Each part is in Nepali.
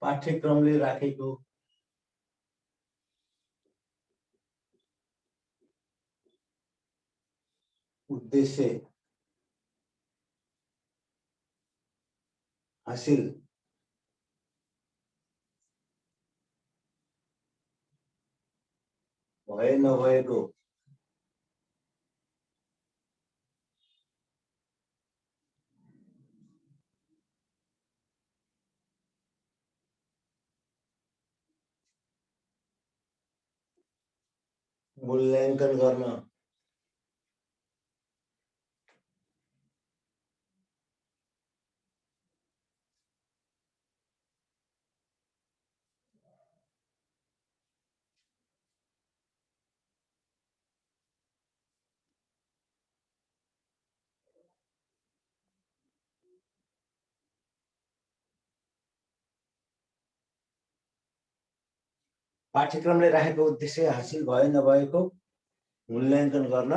पाठ्यक्रमले राखेको उद्देश्य हासिल भए नभएको मूल्याङ्कन गर्न पाठ्यक्रमले राखेको उद्देश्य हासिल भए नभएको मूल्याङ्कन गर्न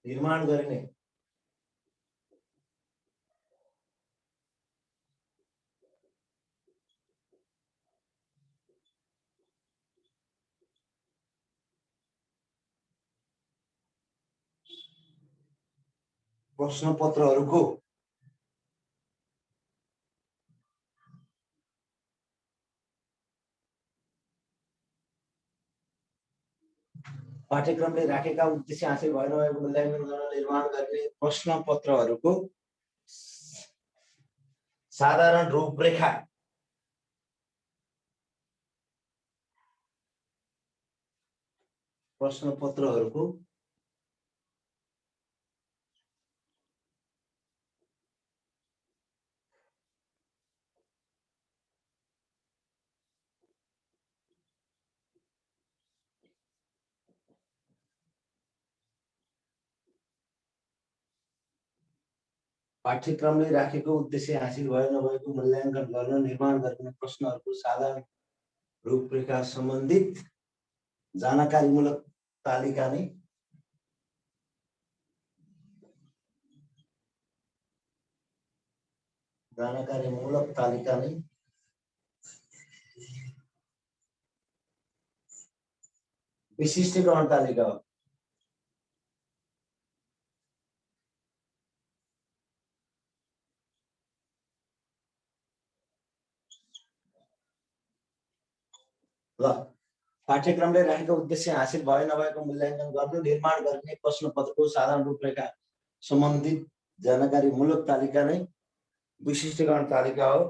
निर्माण गरिने प्रश्नपत्रहरूको पाठ्यक्रमले राखेका उद्देश्य हासिल भए नभएको मूल्याङ्कन गर्न निर्माण गरिने प्रश्नपत्रहरूको साधारण रूपरेखा प्रश्नपत्रहरूको पाठ्यक्रमले राखेको उद्देश्य हासिल भए नभएको मूल्याङ्कन गर्न निर्माण गरिने प्रश्नहरूको साधारण रूपरेखा सम्बन्धित जानकारीमूलक तालिका नै विशिष्टीकरण तालिका हो। ल पाठ्यक्रमले राखेको उद्देश्य हासिल भए नभएको मूल्याङ्कन गर्न निर्माण गरिने प्रश्नपत्रको साधारण रूपरेखा सम्बन्धित जानकारीमूलक तालिका नै विशिष्टीकरण तालिका हो।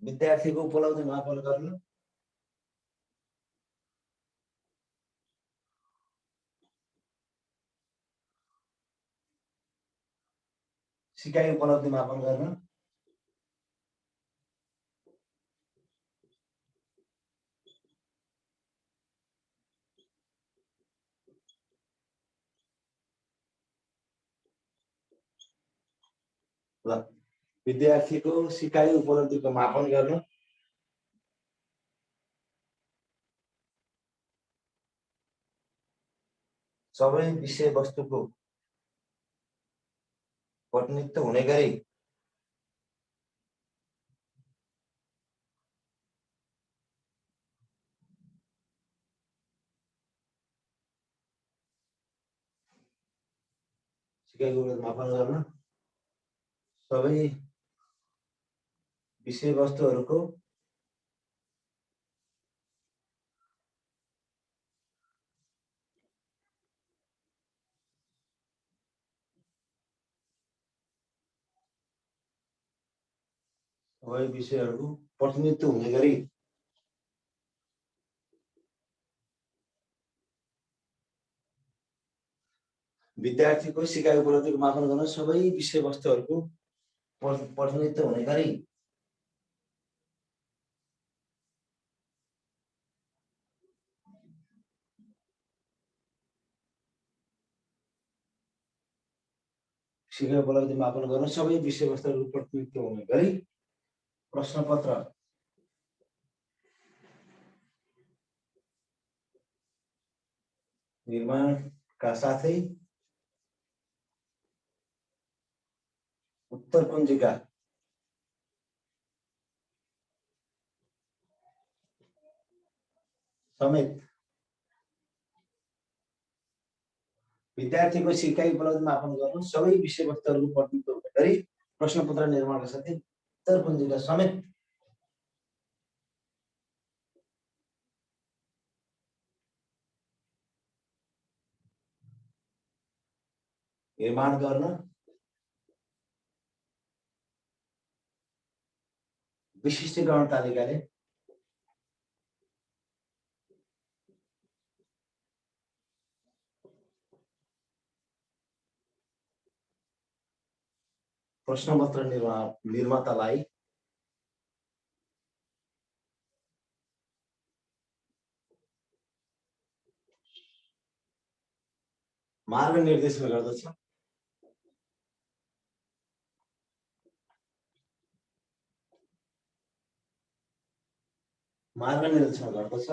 विद्यार्थीको उपलब्धि मापन गर्न सिकाइ उपलब्धि मापन गर्न ल विद्यार्थीको सिकाइ उपलब्धिको मापन गर्न सबै विषयवस्तुको प्रतिनिधित्व हुने गरी सिकाइको मापन गर्न सबै विषयवस्तुहरूको प्रतिनिधित्व हुने गरी विद्यार्थीको सिकाइ उपलब्धिको मापन गर्न सबै विषयवस्तुहरूको प्रतिनिधित्व हुने गरी सिकाइ उपलब्धि मापन गर्न सबै विषयवस्तुहरूको प्रतिनिधित्व हुने गरी प्रश्नपत्र निर्माणका साथै उत्तर कुञ्जिका समेत विद्यार्थीको सिकाइ उपलब्धि मापन गर्नु, सबै विषयवस्तुहरूको प्रतिनिधित्व गरी प्रश्नपत्र निर्माणका साथै उत्तर कुञ्जिका समेत निर्माण गर्न विशिष्टीकरण तालिकाले प्रश्नपत्र निर्मातालाई मार्ग निर्देशन गर्दछ। मार्ग निर्देशन गर्दछ।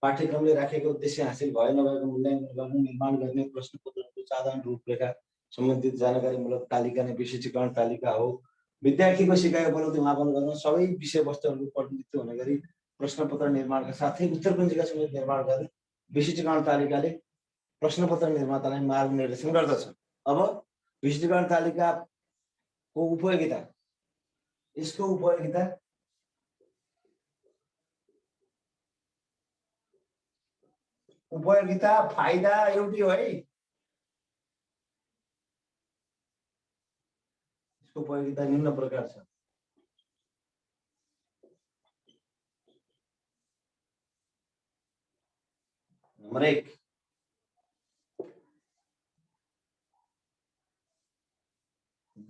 पाठ्यक्रमले राखेको उद्देश्य हासिल भए नभएको मूल्याङ्कन गर्न, निर्माण गर्ने प्रश्नपत्रको साधारण रूपरेखा सम्बन्धित जानकारीमूलक तालिका नै विशिष्टीकरण तालिका हो। विद्यार्थीको सिकाइ उपलब्धि मापन गर्न, सबै विषयवस्तुहरूको प्रतिनिधित्व हुने गरी प्रश्नपत्र निर्माणका साथै उत्तर कुञ्जिका समेत निर्माण गर्ने विशिष्टीकरण तालिकाले प्रश्नपत्र निर्मातालाई मार्ग निर्देशन गर्दछ। अब विशिष्टीकरण तालिकाको उपयोगिता, यसको उपयोगिता फाइदा एउटै हो है। यसको उपयोगिता निम्न प्रकार छ। नम्बर 1,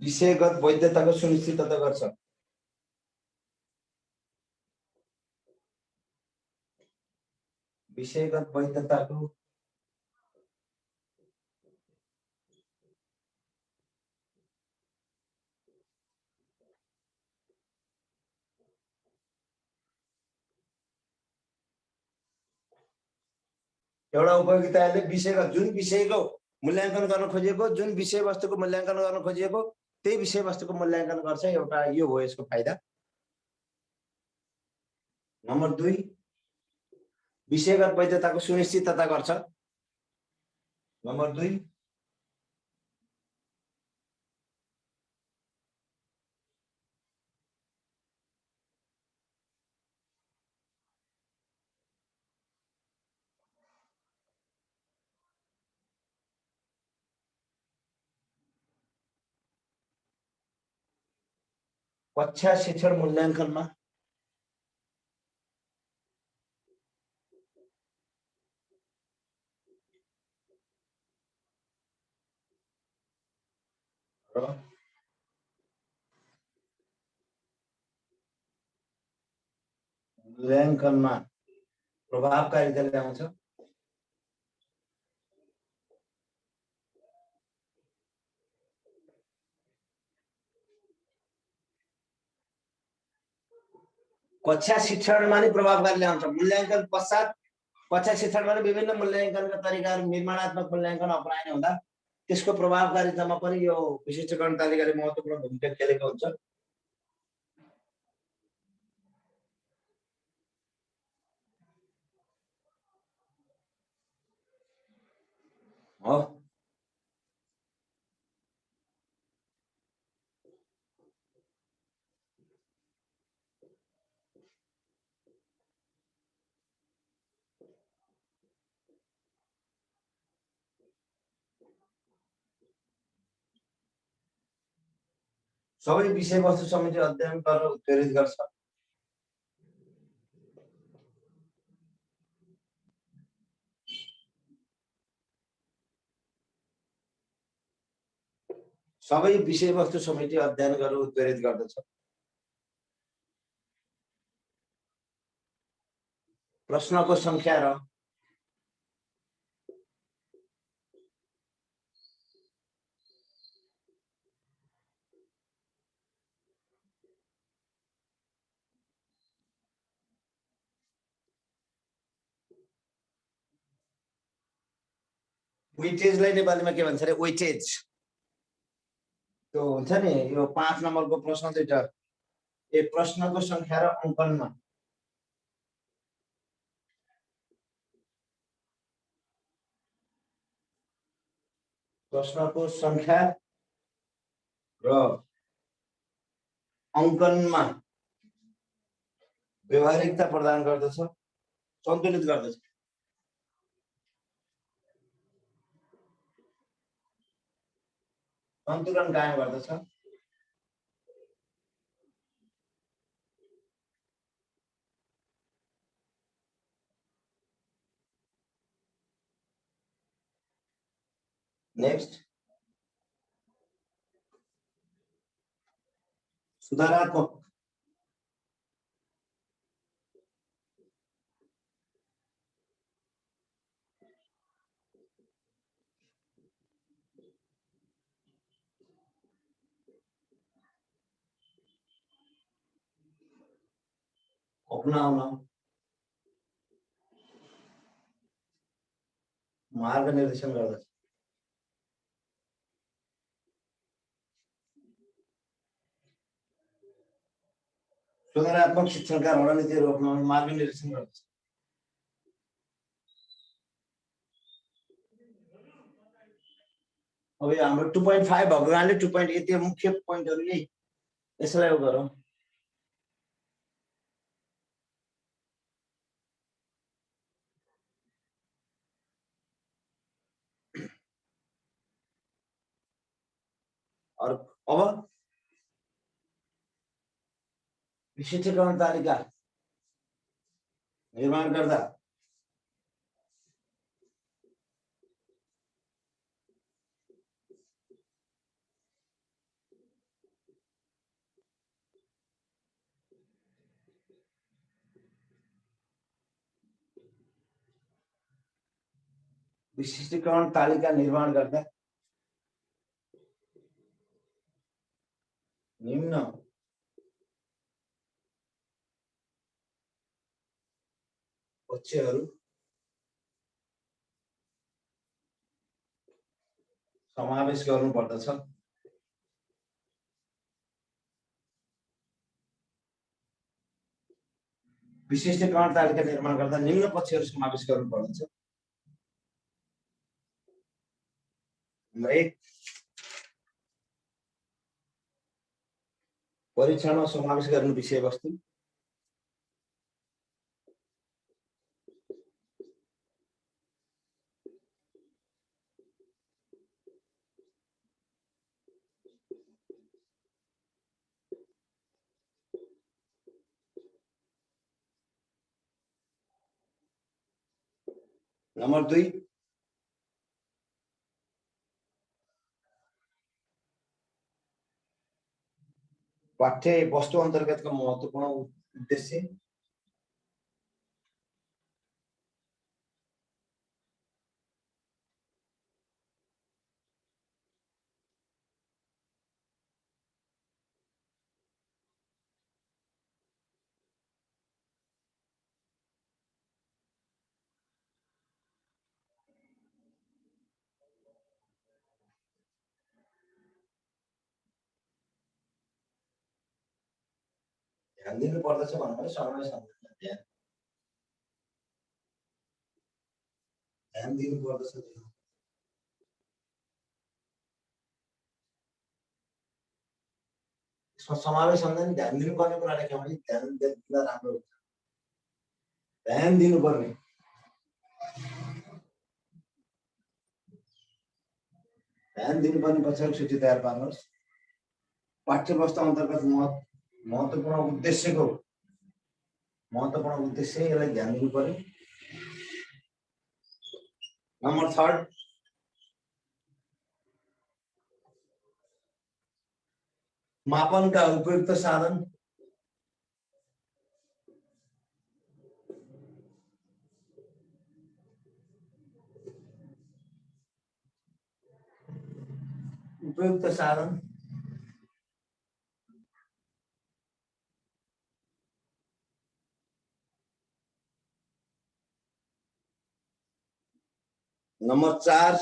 विषयगत वैधताको सुनिश्चितता गर्छ। विषयगत वैधताको एउटा उपयोगिताले विषयगत जुन विषयको मूल्याङ्कन गर्न खोजिएको, जुन विषयवस्तुको मूल्याङ्कन गर्न खोजिएको त्यही विषयवस्तुको मूल्याङ्कन गर्छ। एउटा यो हो यसको फाइदा। नम्बर 2, विषयगत वैधताको सुनिश्चितता गर्छ। नम्बर 2, कक्षा शिक्षण मूल्याङ्कनमा र मूल्याङ्कनमा प्रभावकारिता ल्याउँछ। कक्षा शिक्षणमा नै प्रभावकारी ल्याउँछ। मूल्याङ्कन पश्चात कक्षा शिक्षणमा नै विभिन्न मूल्याङ्कनका तरिकाहरू, निर्माणात्मक मूल्याङ्कन अपनाइने हुँदा त्यसको प्रभावकारितामा पनि यो विशिष्टीकरण तालिकाले महत्त्वपूर्ण भूमिका खेलेको हुन्छ। हो सबै विषयवस्तु समिति अध्ययन गर्न उत्प्रेरित गर्छ। सबै विषयवस्तु समिति अध्ययन गर्न उत्प्रेरित गर्दछ। प्रश्नको संख्या र वेटेजलाई नेपालीमा के भन्छ रे? वेटेज। त्यो हुन्छ नि यो 5 नम्बरको प्रश्न दुईटा। ए प्रश्नको संख्या र अङ्कनमा। प्रश्नको संख्या र अङ्कनमा व्यवहारिकता प्रदान गर्दछ, सन्तुलित गर्दछ। सन्तुलन कायम गर्दछ। नेक्स्ट सुधारात्मक। अपनाउन, मार्ग निर्देशन गर्दछ। सुधारात्मक शिक्षणका रणनीतिहरू अपनाउन मार्ग निर्देशन गर्दछ। अब यो हाम्रो 2.5 भएको कारणले 2. यति मुख्य पोइन्टहरु यही, यसलाई गरौँ। अब विशिष्टीकरण तालिका निर्माण गर्दा विशिष्टीकरण तालिका निर्माण गर्दा निम्न पक्षहरू समावेश गर्नुपर्दछ। विशिष्टीकरण तालिका निर्माण गर्दा निम्न पक्षहरू समावेश गर्नुपर्दछ। नम्बर 1 परीक्षणमा समावेश गर्ने विषयवस्तु। नम्बर 2 पाठ्य वस्तु अन्तर्गतको महत्त्वपूर्ण उद्देश्य। ध्यान दिनुपर्दछ भनेर समय सम्झना ध्यान दिनुपर्दछ। यसमा समावेश हुँदा नि ध्यान दिनुपर्ने कुरा लेख्यो भने ध्यान दिँदा राम्रो हुन्छ। ध्यान दिनुपर्ने पक्षको सूची तयार पार्नुहोस्। पाठ्यवस्तु अन्तर्गत महत्त्वपूर्ण उद्देश्य यसलाई ध्यान दिनु पर्यो। नम्बर 3 मापनका उपयुक्त साधन। उपयुक्त साधन नम्बर 4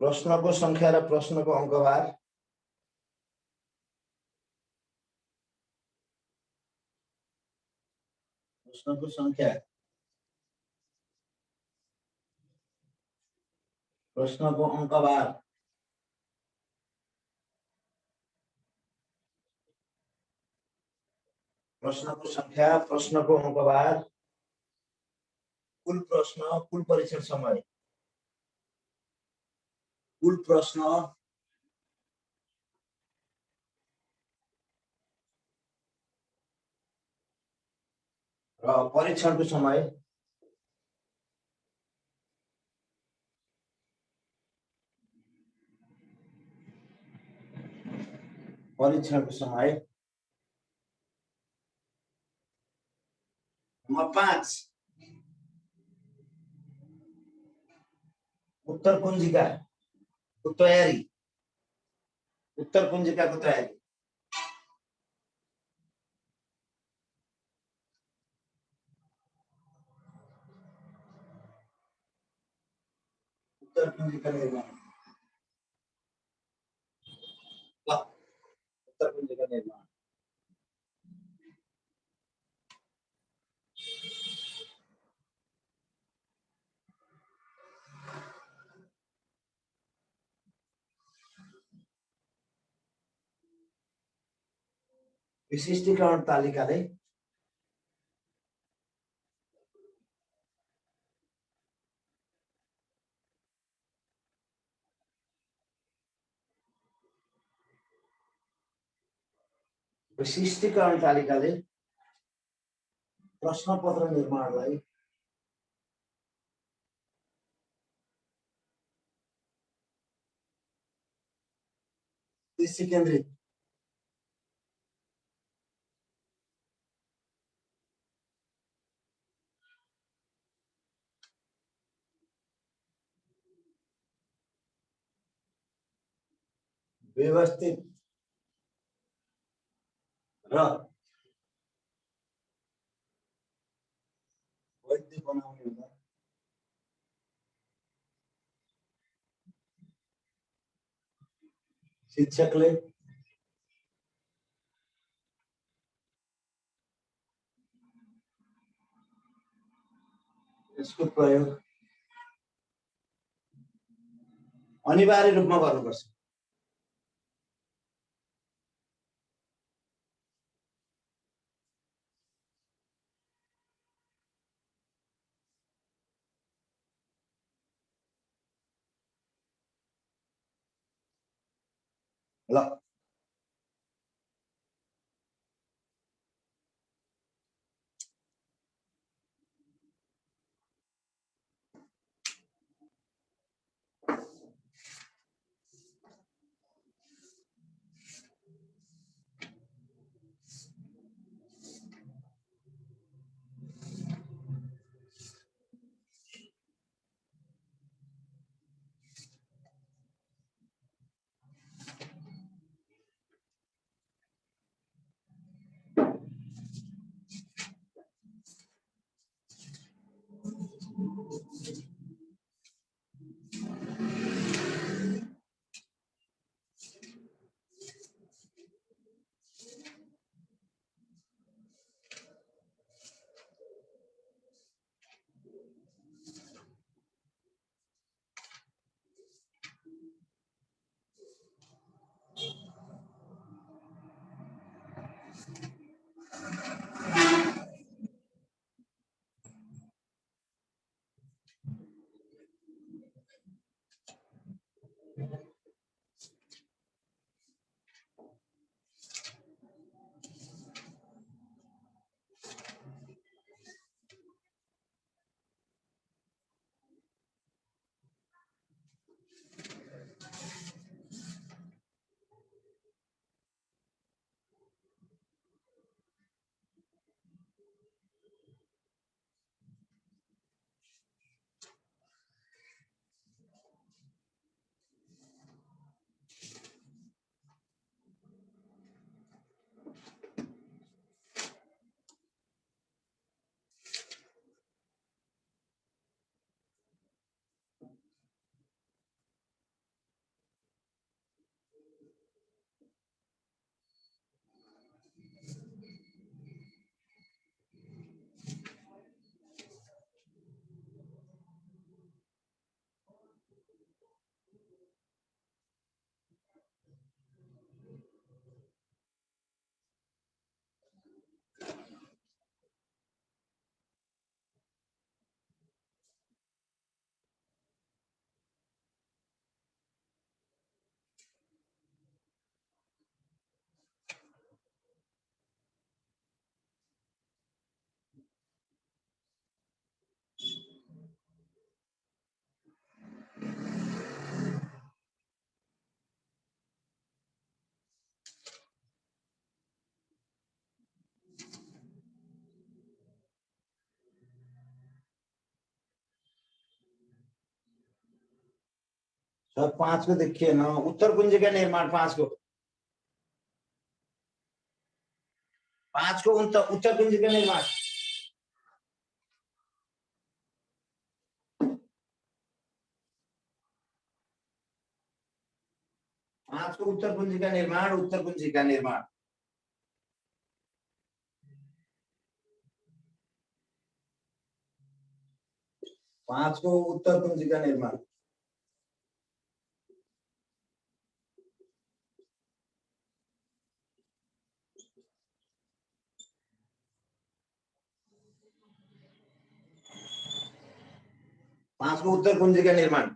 प्रश्नको संख्या र प्रश्नको अङ्कभार प्रश्नको संख्या प्रश्नको अङ्कभार प्रश्नको संख्या प्रश्नको अङ्कभार कुल प्रश्न कुल परीक्षण समय कुल प्रश्न र परीक्षणको समय परीक्षणको समय नम्बर 5 उत्तर कुञ्जिकाको तयारी उत्तर कुञ्जिकाको तयारी उत्तर कुञ्जिका निर्माण उत्तर कुञ्जिका निर्माण विशिष्टीकरण तालिकाले विशिष्टीकरण तालिकाले प्रश्नपत्र निर्माणलाई उद्देश्य केन्द्रित व्यवस्थित र वैध बनाउने हुँदा शिक्षकले यसको प्रयोग अनिवार्य रूपमा गर्नुपर्छ ल सर 5 को देखिए ना, उत्तर कुंजिका निर्माण 5 को, 5 को उत्तर कुंजिका निर्माण, 5 को उत्तर कुंजिका निर्माण, उत्तर कुंजिका निर्माण। पांच को उत्तर कुंजिका निर्माण, पांच को उत्तर कुंजिका निर्माण।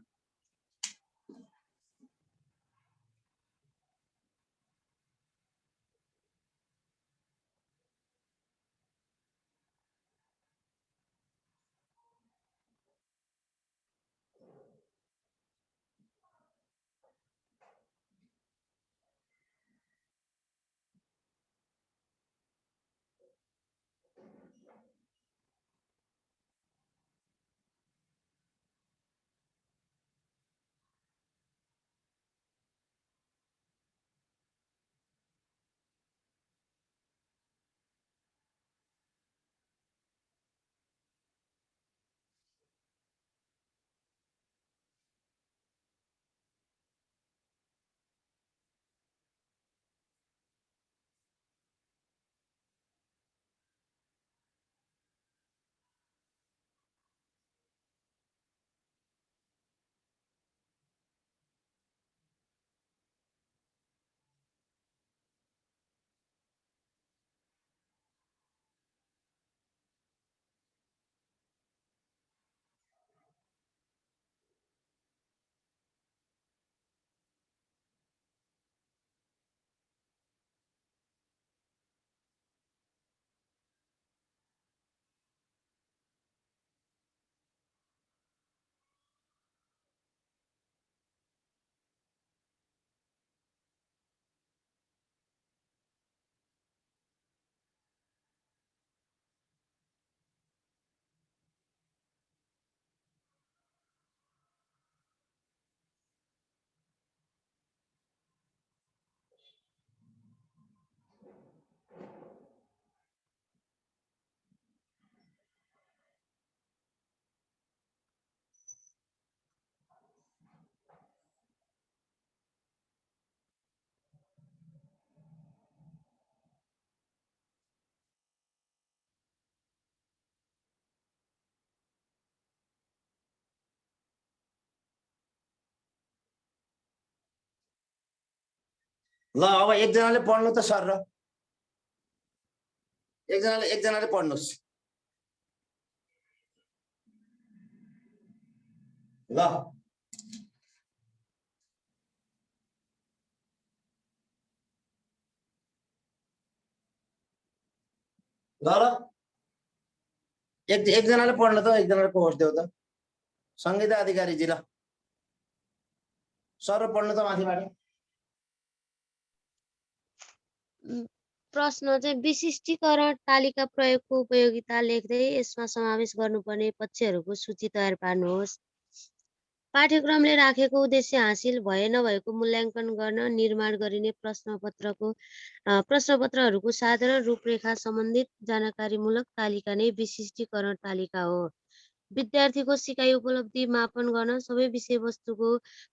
ल अब एकजनाले पढ्नु त सर, र एकजनाले पढ्नुस् ल। एकजनाले पढ्नु त, एकजनाले पढ्छ देऊ त, संगीता अधिकारीजी। ल सर पढ्नु त माथिबाट। प्रश्न चाहिँ विशिष्टीकरण तालिका प्रयोगको उपयोगिता लेख्दै यसमा समावेश गर्नुपर्ने पक्षहरूको सूची तयार पार्नुहोस्। पाठ्यक्रमले राखेको उद्देश्य हासिल भए नभएको मूल्याङ्कन गर्न निर्माण गरिने प्रश्नपत्रहरूको साधारण रूपरेखा सम्बन्धित जानकारीमूलक तालिका नै विशिष्टीकरण तालिका हो। विद्यार्थीको सिकाइ उपलब्धि मापन गर्न सबै विषयवस्तुको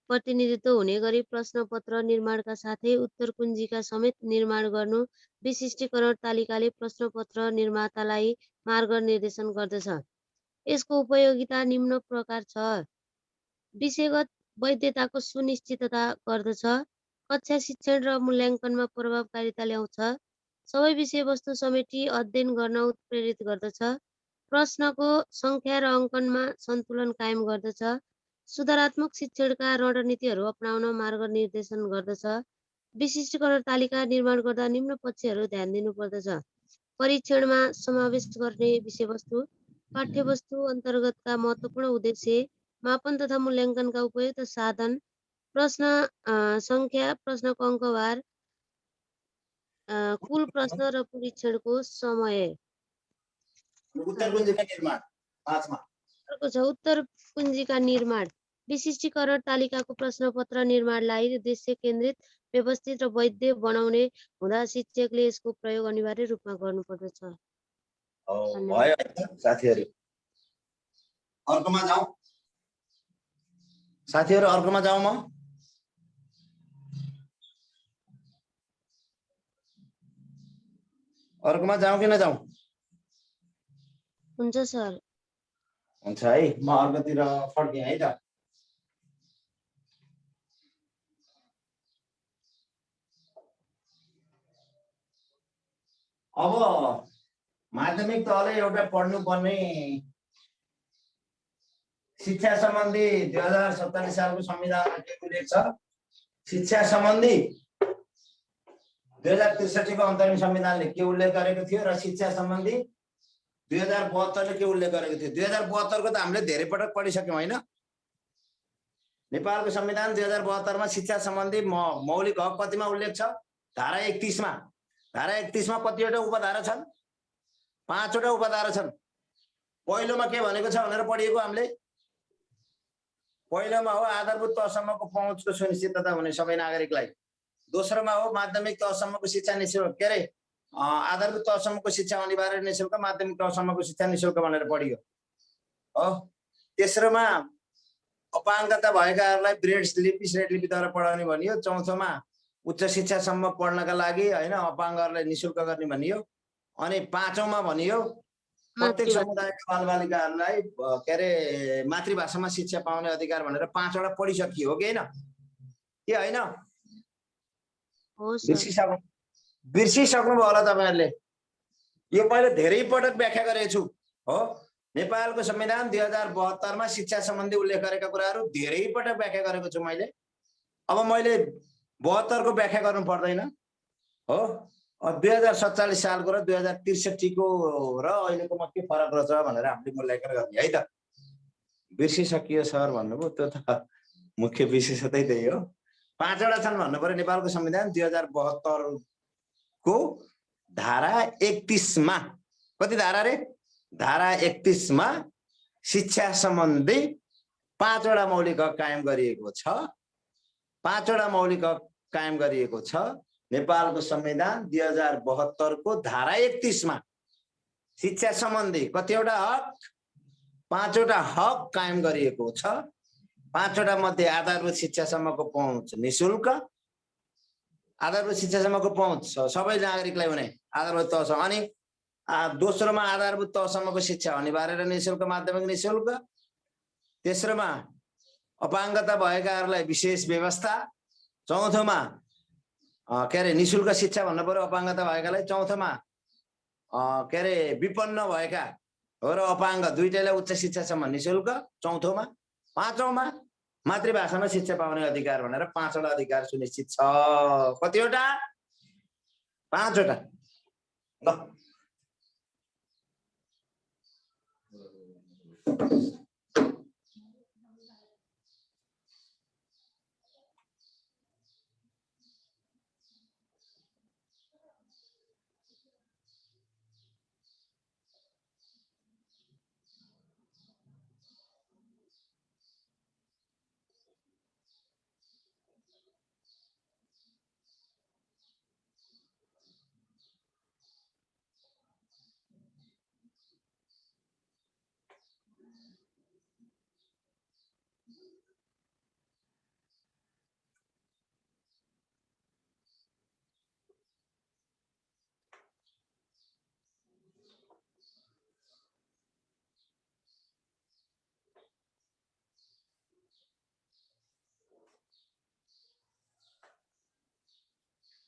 प्रतिनिधित्व हुने गरी प्रश्नपत्र निर्माणका साथै उत्तर कुञ्जिका समेत निर्माण गर्नु विशिष्टीकरण तालिकाले प्रश्नपत्र निर्मातालाई मार्गनिर्देशन गर्दछ। यसको उपयोगिता निम्न प्रकार छ। विषयगत वैधताको सुनिश्चितता गर्दछ, कक्षा शिक्षण र मूल्याङ्कनमा प्रभावकारिता ल्याउँछ, सबै विषयवस्तु समेटी अध्ययन गर्न उत्प्रेरित गर्दछ, प्रश्नको संख्या र अङ्कनमा सन्तुलन कायम गर्दछ, सुधारात्मक शिक्षणका रणनीतिहरू अपनाउन मार्गनिर्देशन गर्दछ। विशिष्टीकरण तालिका निर्माण गर्दा निम्न पक्षहरू ध्यान दिनुपर्दछ। परीक्षणमा समावेश गर्ने विषयवस्तु, पाठ्यवस्तु अन्तर्गतका महत्त्वपूर्ण उद्देश्य, मापन तथा मूल्याङ्कनका उपयुक्त साधन, प्रश्न संख्या, प्रश्नको अङ्कभार, कुल प्रश्न र परीक्षणको समय। उत्तर कुञ्जिका निर्माण 5 मा अर्को छ उत्तर कुञ्जिका निर्माण। विशिष्टीकरण तालिकाको प्रश्नपत्र निर्माणलाई उद्देश्य केन्द्रित, व्यवस्थित र वैध बनाउने हुँदा शिक्षकले यसको प्रयोग अनिवार्य रूपमा गर्नुपर्दछ। भयो है साथीहरू। अर्कोमा जाउँ साथीहरू, अर्कोमा जाउँ म। अर्कोमा जाउँ कि नजाउँ? हुन्छ सर। हुन्छ है, म अर्कोतिर फर्केँ है त। अब माध्यमिक तहले एउटा पढ्नुपर्ने शिक्षा सम्बन्धी 2047 सालको संविधानमा के उल्लेख छ? शिक्षा सम्बन्धी 2063 को अन्तरिम संविधानले के उल्लेख गरेको थियो र शिक्षा सम्बन्धी 2072 ले के उल्लेख गरेको थियो? 2072 को त हामीले धेरै पटक पढिसक्यौं हैन? नेपालको संविधान 2072 मा शिक्षा सम्बन्धी मौलिक हक कतिमा उल्लेख छ? धारा 31 मा। धारा 31 मा कतिवटा उपधारा छन्? 5 वटा उपधारा छन्। पहिलोमा के भनेको छ भनेर पढिएको हामीले? पहिलोमा हो आधारभूत तहसम्मको पहुँचको सुनिश्चितता हुने सबै नागरिकलाई। दोस्रोमा हो माध्यमिक तहसम्मको शिक्षा निशुल्क, के अरे आधारभूत तहसम्मको शिक्षा अनिवार्य निशुल्क, माध्यमिक तहसम्मको शिक्षा निशुल्क भनेर पढियो हो। तेस्रोमा अपाङ्गता भएकाहरूलाई ब्रेड लिपि स्लेट लिपिद्वारा पढाउने भनियो। चौथोमा उच्च शिक्षासम्म पढ्नका लागि हैन अपाङ्गहरूलाई निशुल्क गर्ने भनियो। अनि पाँचौंमा भनियो प्रत्येक समुदायका बालबालिकाहरूलाई के अरे मातृभाषामा शिक्षा पाउने अधिकार भनेर 5 वटा पढिसकियो हो कि हैन? के हैन? बिर्सिसक्नु भयो होला तपाईहरुले। यो मैले धेरै पटक व्याख्या गरेको छु हो। नेपालको संविधान 2072 मा शिक्षा सम्बन्धी उल्लेख गरेका कुराहरू धेरै पटक व्याख्या गरेको छु मैले। अब मैले 72 को व्याख्या गर्नु पर्दैन हो। 2047 सालको र 2063 को र अहिलेको मा के फरक रहेछ भनेर हामीले मूल्याङ्कन गर्ने है त। बिर्सिसकियो सर भन्नुभयो, त्यो त मुख्य विशेषतै त्यही हो। 5 वटा छन् भन्नु पर्यो नेपालको संविधान 2072 को धारा 31 मा। कति धारा रे? धारा 31 मा शिक्षा सम्बन्धी 5 वटा मौलिक हक कायम गरिएको छ। 5 वटा मौलिक हक कायम गरिएको छ। नेपालको संविधान 2072 को धारा 31 मा शिक्षा सम्बन्धी कतिवटा हक? 5 वटा हक कायम गरिएको छ। 5 वटा मध्ये आधारभूत शिक्षासम्मको पहुँच निशुल्क, आधारभूत शिक्षासम्मको पहुँच सबै नागरिकलाई हुने आधारभूत तहसम्म। अनि दोस्रोमा आधारभूत तहसम्मको शिक्षा अनिवार्य र निशुल्क, माध्यमिक निशुल्क। तेस्रोमा अपाङ्गता भएकाहरूलाई विशेष व्यवस्था। चौथोमा के अरे निशुल्क शिक्षा भन्नु पर्यो अपाङ्गता भएकालाई। चौथोमा के अरे विपन्न भएका हो र अपाङ्ग दुईटैलाई उच्च शिक्षासम्म निशुल्क चौथोमा। पाँचौंमा मातृभाषामा शिक्षा पाउने अधिकार भनेर 5 वटा अधिकार सुनिश्चित छ। कतिवटा? 5 वटा। ल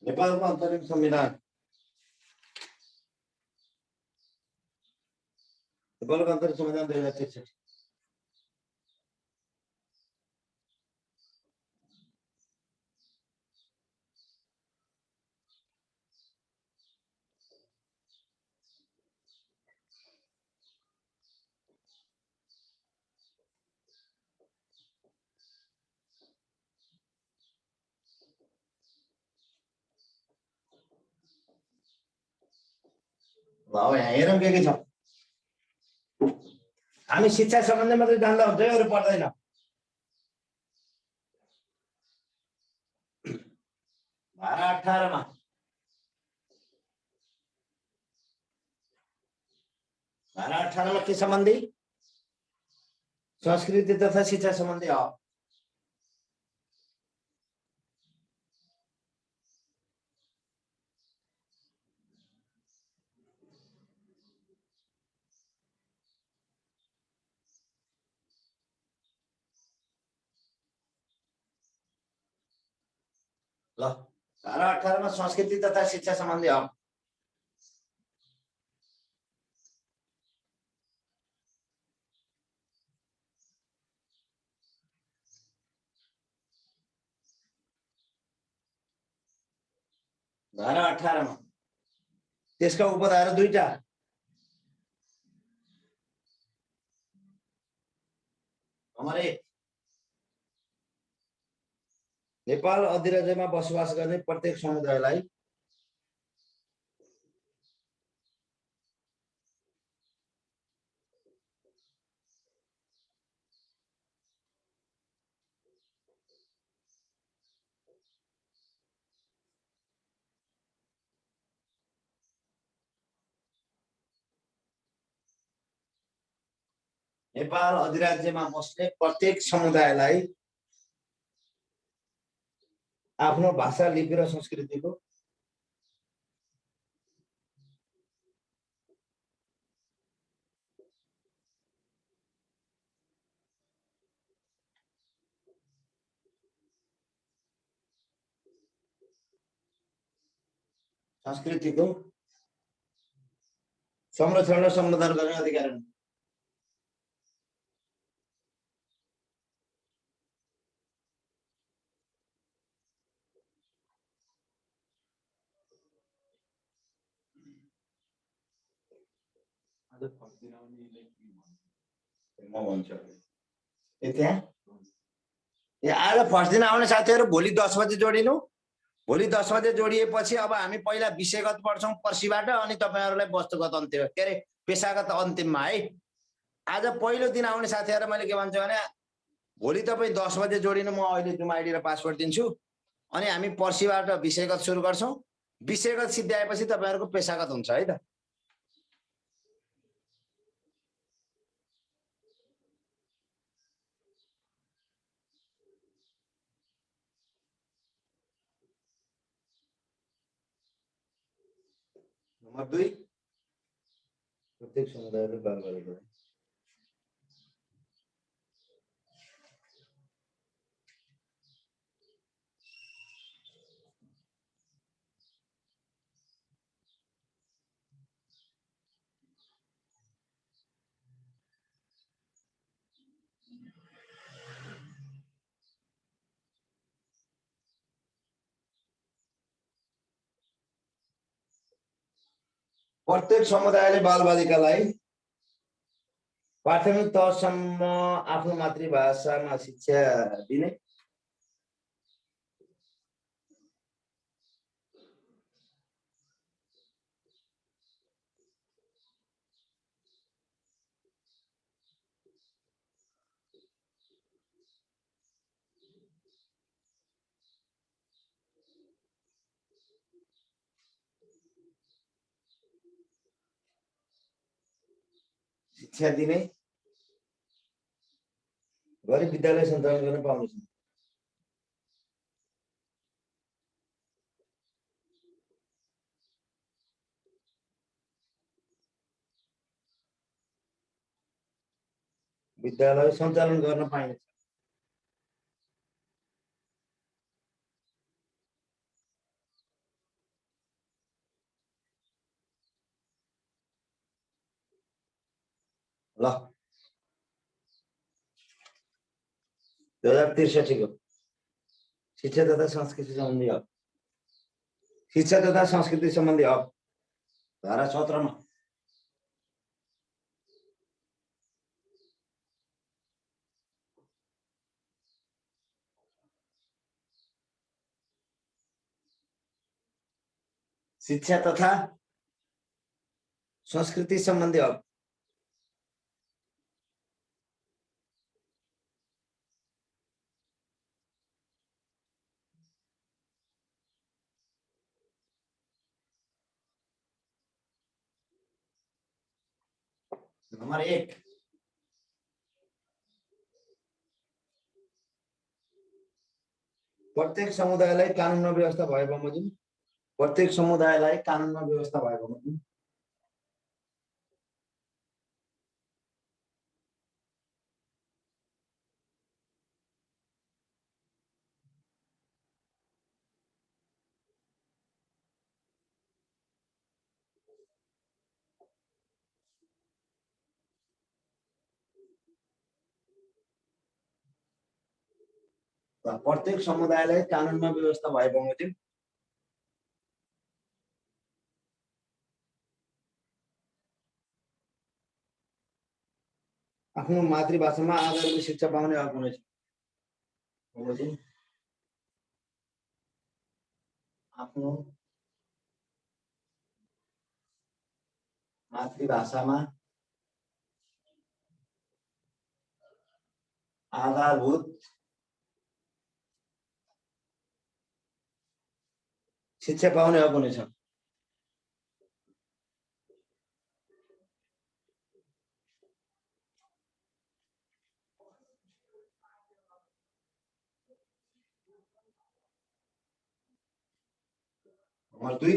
नेपालको अन्तरिम संविधान, नेपालको अन्तरिम संविधान 2063। अब यहाँ हेरौँ के छ। हामी शिक्षा सम्बन्धी मात्रै जान्दा हुन्छ, अरू पर्दैन। धारा 18 मा के सम्बन्धी? संस्कृति तथा शिक्षा सम्बन्धी हो। ल धारा 18 मा संस्कृति तथा शिक्षा सम्बन्धी हो। धारा 18 मा त्यसका उपधारा दुईटा। नम्बर 1, नेपाल अधिराज्यमा बसोबास गर्ने प्रत्येक समुदायलाई नेपाल अधिराज्यमा बस्ने प्रत्येक समुदायलाई आफ्नो भाषा, लिपि र संस्कृतिको संरक्षण र सम्वर्धन गर्ने अधिकार हुन्। म भन्छु आज फर्स्ट दिन आउने साथीहरू भोलि 10 बजे जोडिनु। भोलि 10 बजे जोडिएपछि अब हामी पहिला विषयगत पढ्छौँ पर्सिबाट, अनि तपाईहरुलाई वस्तुगत अन्त्य के अरे पेशागत अन्तिममा है। आज पहिलो दिन आउने साथीहरु मैले के भन्छु भने भोलि तपाई 10 बजे जोडिनु। म अहिले जुम आइडी र पासवर्ड दिन्छु, अनि हामी पर्सिबाट विषयगत सुरु गर्छौं। विषयगत सिद्ध्याएपछि तपाईहरुको पेशागत हुन्छ है त। नम्बर 2, प्रत्येक समुदायले बाल बालिका प्रत्येक समुदायले बालबालिकालाई प्राथमिक तहसम्म आफ्नो मातृभाषामा शिक्षा दिने, गरी विद्यालय सञ्चालन गर्न पाउनेछन्। विद्यालय सञ्चालन गर्न पाइनेछ। ल 2063 को शिक्षा तथा संस्कृति सम्बन्धी हक। शिक्षा तथा संस्कृति सम्बन्धी हक धारा 17 मा शिक्षा तथा संस्कृति सम्बन्धी हक नंबर 1 प्रत्येक समुदायलाई कानुनमा व्यवस्था भए बमोजिम प्रत्येक समुदायलाई कानुनमा व्यवस्था भए बमोजिम प्रत्येक समुदायलाई कानुनमा व्यवस्था भए बमोजिम आफ्नो मातृभाषामा आधारभूत शिक्षा पाउने हक हुनेछ। बमोजिम आफ्नो मातृभाषामा आधारभूत शिक्षा पाउने हक हुनेछ। नम्बर 2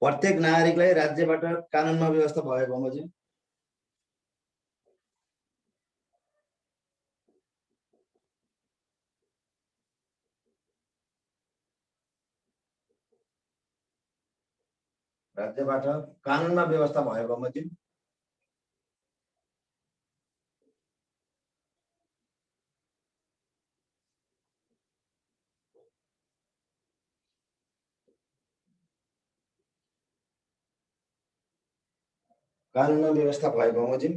प्रत्येक नागरिकलाई राज्यबाट कानुनमा व्यवस्था भए बमोजिम राज्यबाट कानुनमा व्यवस्था भए बमोजिम कानुनमा व्यवस्था भए बमोजिम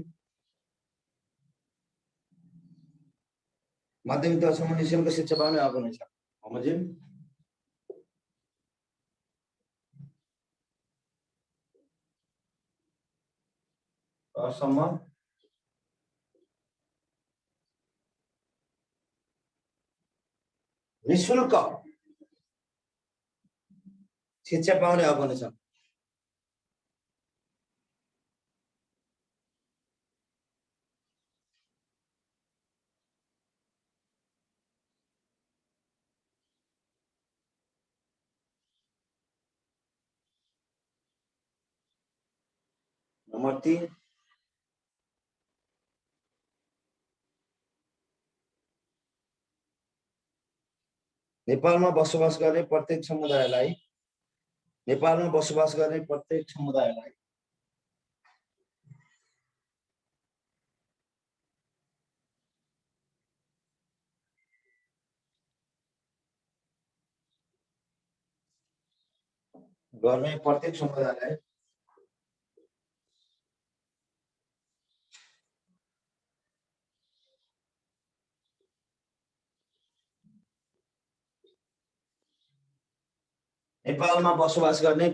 माध्यमिक तहसम्म निःशुल्क शिक्षा पाउने हक हुनेछ। बमोजिम तहसम्म निःशुल्क शिक्षा पाउने हक हुनेछ। नम्बर 3 नेपालमा बसोबास गर्ने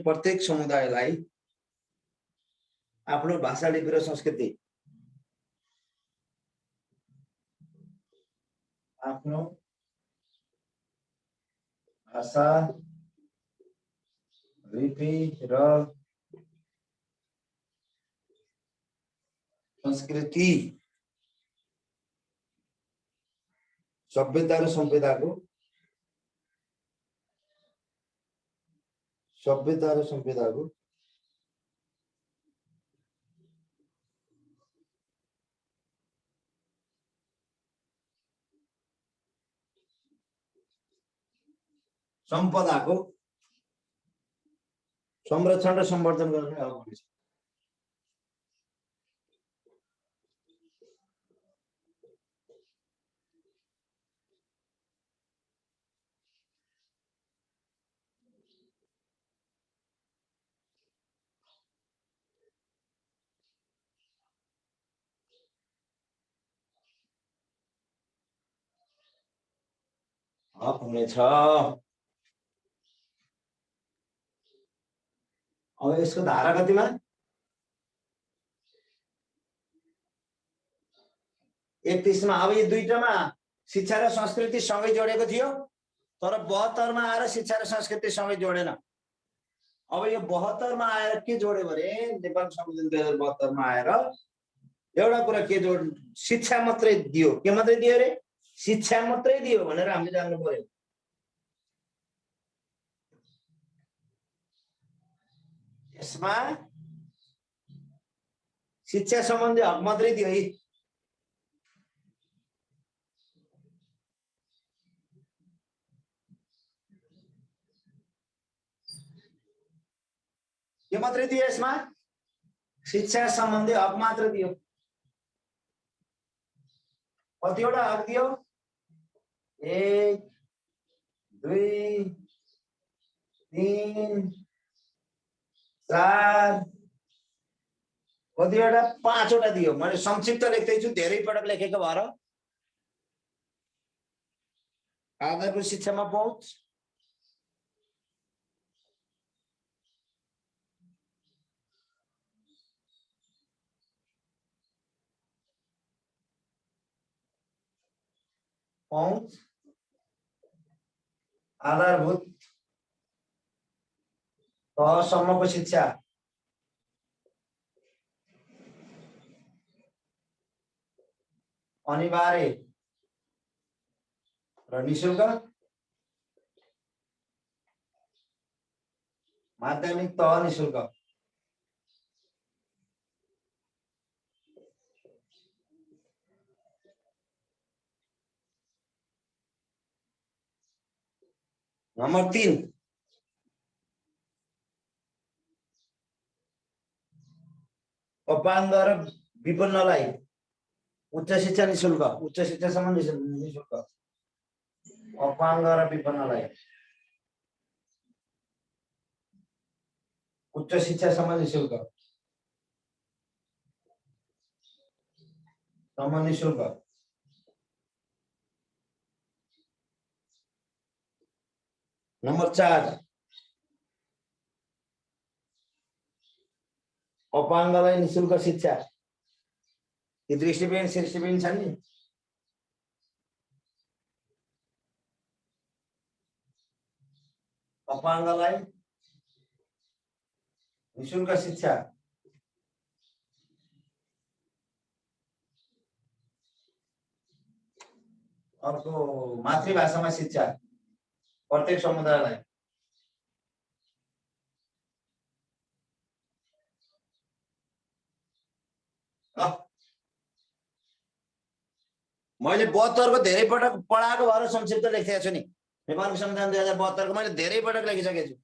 प्रत्येक समुदायलाई आफ्नो भाषा लिपि र संस्कृति आफ्नो भाषा लिपि र संस्कृति सभ्यता र सम्पदाको संरक्षण र सम्वर्धन गर्ने हक हुनेछ। हक हुनेछ। अब यसको धारा कतिमा 31 मा। अब यो दुईटामा शिक्षा र संस्कृति सँगै जोडेको थियो तर 72 मा आएर शिक्षा र संस्कृति सँगै जोडेन। अब यो 72 मा आएर के जोड्यो भने नेपाल संविधान 2072 मा आएर एउटा कुरा के जोड शिक्षा मात्रै दियो के मात्रै दियो रे शिक्षा मात्रै दियो भनेर हामीले जान्नु पर्यो यसमा शिक्षा सम्बन्धी हक मात्रै दियो है के मात्रै दियो यसमा शिक्षा सम्बन्धी हक मात्र दियो कतिवटा हक दियो 1 2 3 4 कतिवटा 5 वटा दियो मैले संक्षिप्त लेख्दैछु धेरै पटक लेखेको भएर आधारभूत शिक्षामा पहुँच पहुँच आधारभूत तहसम्मको शिक्षा अनिवार्य र निशुल्क माध्यमिक तह निशुल्क नम्बर 3 अपाङ्ग र विपन्नलाई उच्च शिक्षा निशुल्क उच्च शिक्षासम्म निशुल्क अपाङ्ग र विपन्नलाई उच्च शिक्षासम्म निशुल्क निशुल्क नम्बर 4 अपाङ्गलाई निशुल्क शिक्षा यी दृष्टिबिन छन् नि अपाङ्गलाई निशुल्क शिक्षा अर्को मातृभाषामा शिक्षा प्रत्येक समुदायलाई मैले 72 को धेरै पटक पढाएको भएर संक्षिप्त लेखेको छु नि नेपालको संविधान 2072 को मैले धेरै पटक लेखिसकेको छु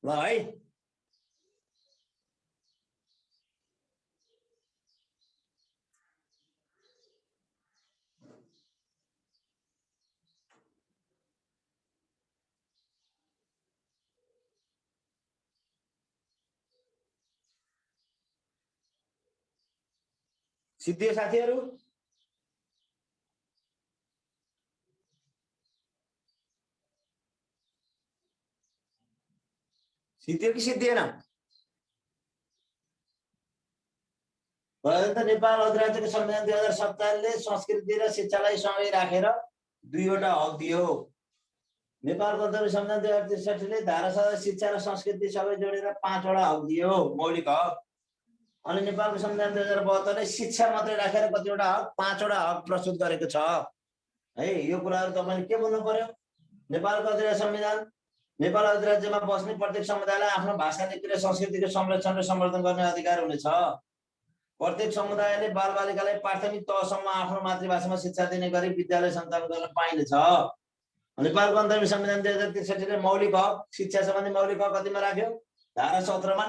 ल है सिद्धियो साथीहरु सिद्धियो कि सिद्धिएन नेपाल अधिराज्यको संविधान 2047 ले संस्कृति र शिक्षालाई सँगै राखेर दुईवटा हक दियो नेपाल गणतन्त्र संविधान 2063 ले धारा 7 शिक्षा र संस्कृति सबै जोडेर 5 वटा हक दियो मौलिक हक अनि नेपालको संविधान 2072 ले शिक्षा मात्रै राखेर कतिवटा हक 5 वटा हक प्रस्तुत गरेको छ है यो कुराहरु तपाईले के भन्नु पर्यो नेपालको अधिराज्य संविधान नेपाल अधिराज्यमा बस्ने प्रत्येक समुदायलाई आफ्नो भाषा, लिपि र संस्कृतिको संरक्षण र सम्वर्धन गर्ने अधिकार हुनेछ। प्रत्येक समुदायले बालबालिकालाई प्राथमिक तहसम्म आफ्नो मातृभाषामा शिक्षा दिने गरी विद्यालय सञ्चालन गर्न पाइनेछ। नेपालको अन्तर्गत संविधान 2063 ले मौलिक हक शिक्षा सम्बन्धी मौलिक हक कतिमा राख्यो? धारा 17 मा,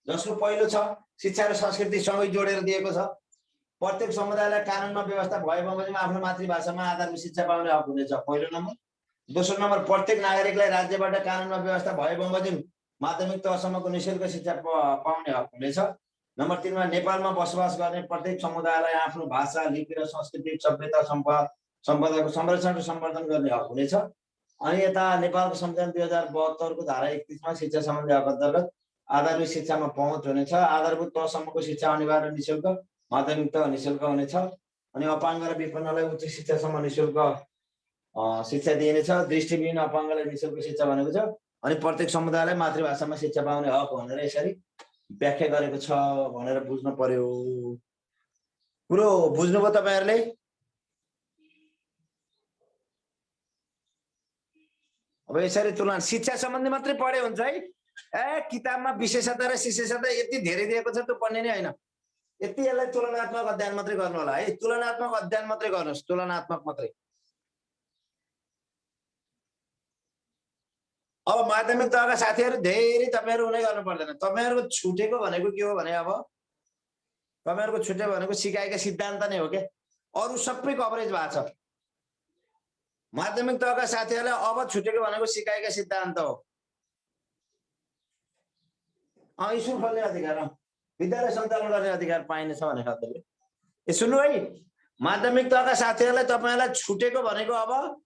जसको पहिलो छ शिक्षा र संस्कृति सँगै जोडेर दिएको छ। प्रत्येक समुदायलाई कानुनमा व्यवस्था भए बमोजिममा आफ्नो मातृभाषामा आधारभूत शिक्षा पाउने हक हुनेछ, पहिलो नम्बर। दोस्रो नम्बर, प्रत्येक नागरिकलाई राज्यबाट कानुनमा व्यवस्था भए बमोजिम माध्यमिक तहसम्मको निःशुल्क शिक्षा पाउने हक हुनेछ। नम्बर 3 मा, नेपालमा बसोबास गर्ने प्रत्येक समुदायलाई आफ्नो भाषा, लिपि र सांस्कृतिक सभ्यता सम्पदाको संरक्षण र सम्वर्धन गर्ने हक हुनेछ। अनि यता नेपालको संविधान 2072 को धारा 31 मा शिक्षा सम्बन्धी हक अन्तर्गत आधारभूत शिक्षामा पहुँच हुनेछ। आधारभूत तहसम्मको शिक्षा अनिवार्य निःशुल्क, माध्यमिक तह निःशुल्क हुनेछ। अनि अपाङ्ग र विपन्नलाई उच्च शिक्षासम्म निःशुल्क शिक्षा दिइनेछ। दृष्टिविहीन अपाङ्गलाई निःशुल्क शिक्षा भनेको छ। अनि प्रत्येक समुदायलाई मातृभाषामा शिक्षा पाउने हक भनेर यसरी व्याख्या गरेको छ भनेर बुझ्नु पर्यो। कुरो बुझ्नुभयो तपाईहरुले? अब यसरी तुलना शिक्षा सम्बन्धी मात्रै पढ्यो हुन्छ है। किताबमा विशेषता र शिष्यता यति धेरै दिएको छ, त्यो पढ्ने नै हैन। यति यसलाई तुलनात्मक अध्ययन मात्रै गर्नु होला है। तुलनात्मक अध्ययन मात्रै गर्नुस्, तुलनात्मक मात्रै। अब माध्यमिक तहका साथीहरु धेरै तपाईहरु उनै गर्नु पर्दैन। तपाईहरुको छुटेको भनेको के हो भने अब तपाईहरुको छुट्यो भनेको सिकाइका सिद्धान्त नै हो के। अरु सबै कभरेज भएको छ। माध्यमिक तहका साथीहरुलाई अब छुटेको भनेको सिकाइका सिद्धान्त हो। स्कुल खोल्ने अधिकार, विद्यालय सञ्चालन गर्ने अधिकार पाइनेछ भने खालको। सुन्नु है, माध्यमिक तहका साथीहरुलाई तपाईहरुलाई छुटेको भनेको अब